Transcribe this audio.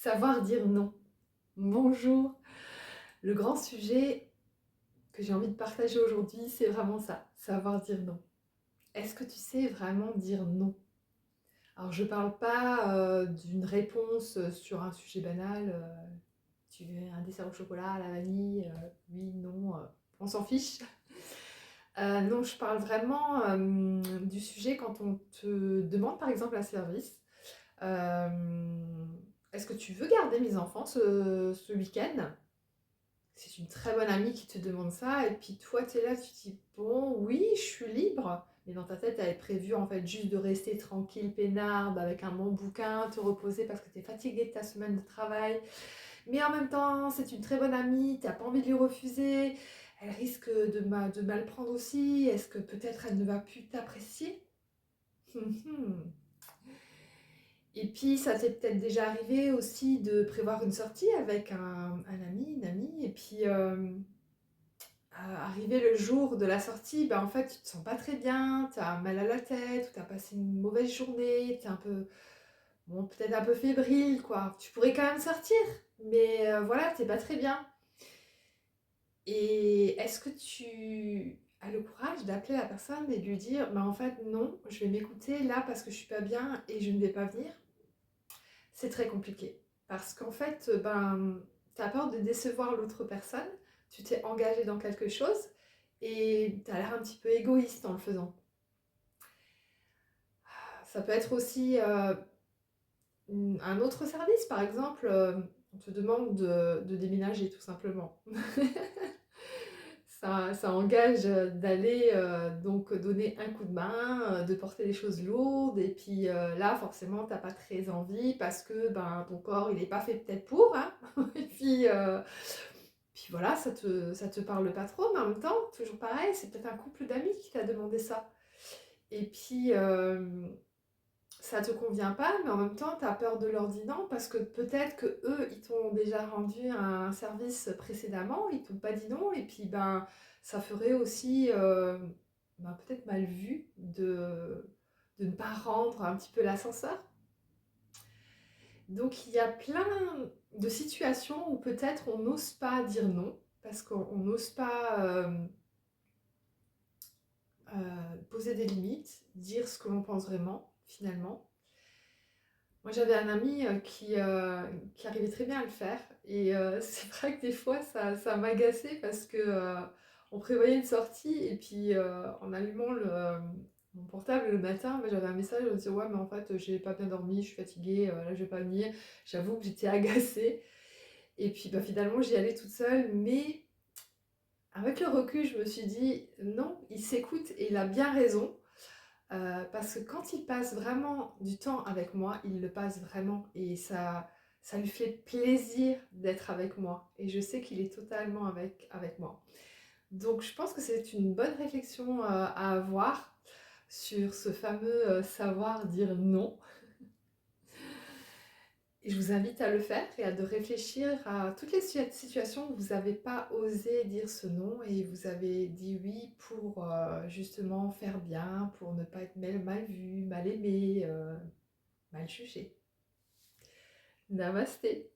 Savoir dire non. Bonjour. Le grand sujet que j'ai envie de partager aujourd'hui, c'est vraiment ça, savoir dire non. Est-ce que tu sais vraiment dire non? Alors je parle pas d'une réponse sur un sujet banal, tu veux un dessert au chocolat, à la vanille, oui, non, on s'en fiche. Non, je parle vraiment du sujet quand on te demande par exemple un service. Est-ce que tu veux garder mes enfants ce week-end? C'est une très bonne amie qui te demande ça et puis toi tu es là, tu te dis: «Bon, oui, je suis libre», mais dans ta tête, tu avais prévu en fait juste de rester tranquille, peinarde, avec un bon bouquin, te reposer parce que tu es fatiguée de ta semaine de travail. Mais en même temps, c'est une très bonne amie, tu as pas envie de lui refuser, elle risque de mal prendre aussi. Est-ce que peut-être elle ne va plus t'apprécier? Et puis, ça t'est peut-être déjà arrivé aussi de prévoir une sortie avec un ami, une amie, et puis arrivé le jour de la sortie, ben, en fait, tu te sens pas très bien, tu as mal à la tête, ou tu as passé une mauvaise journée, tu es un peu, bon, peut-être un peu fébrile, quoi. Tu pourrais quand même sortir, mais voilà, tu pas très bien. Et est-ce que tu as le courage d'appeler la personne et de lui dire, ben, en fait, non, je vais m'écouter là parce que je suis pas bien et je ne vais pas venir? C'est très compliqué parce qu'en fait, ben, tu as peur de décevoir l'autre personne, tu t'es engagé dans quelque chose et tu as l'air un petit peu égoïste en le faisant. Ça peut être aussi, un autre service, par exemple, on te demande de déménager tout simplement. Ça engage, d'aller, donc donner un coup de main, de porter les choses lourdes et puis, là forcément tu pas très envie parce que, ben, ton corps il est pas fait peut-être pour, hein. Et puis voilà, ça te parle pas trop, mais en même temps, toujours pareil, c'est peut-être un couple d'amis qui t'a demandé ça. Et puis, ça te convient pas, mais en même temps, tu as peur de leur dire non parce que peut-être que eux ils t'ont déjà rendu un service précédemment, ils t'ont pas dit non et puis, ben, ça ferait aussi, ben, peut-être mal vu de ne pas rendre un petit peu l'ascenseur. Donc il y a plein de situations où peut-être on n'ose pas dire non parce qu'on n'ose pas, poser des limites, dire ce que l'on pense vraiment, finalement. Moi, j'avais un ami qui arrivait très bien à le faire et c'est vrai que des fois ça m'agaçait parce que, on prévoyait une sortie et puis, en allumant mon portable le matin, bah, j'avais un message, on me disait: «Ouais, mais en fait, j'ai pas bien dormi, je suis fatiguée, là, je vais pas venir». J'avoue que j'étais agacée et puis, bah, finalement, j'y allais toute seule, mais avec le recul, je me suis dit: «Non, il s'écoute et il a bien raison». Parce que quand il passe vraiment du temps avec moi, il le passe vraiment et ça lui fait plaisir d'être avec moi et je sais qu'il est totalement avec moi. Donc je pense que c'est une bonne réflexion, à avoir sur ce fameux, savoir dire non et je vous invite à le faire et à de réfléchir à toutes les situations où vous n'avez pas osé dire ce non et vous avez dit oui pour, justement faire bien, pour ne pas être mal vu, mal aimé, mal jugé. Namasté.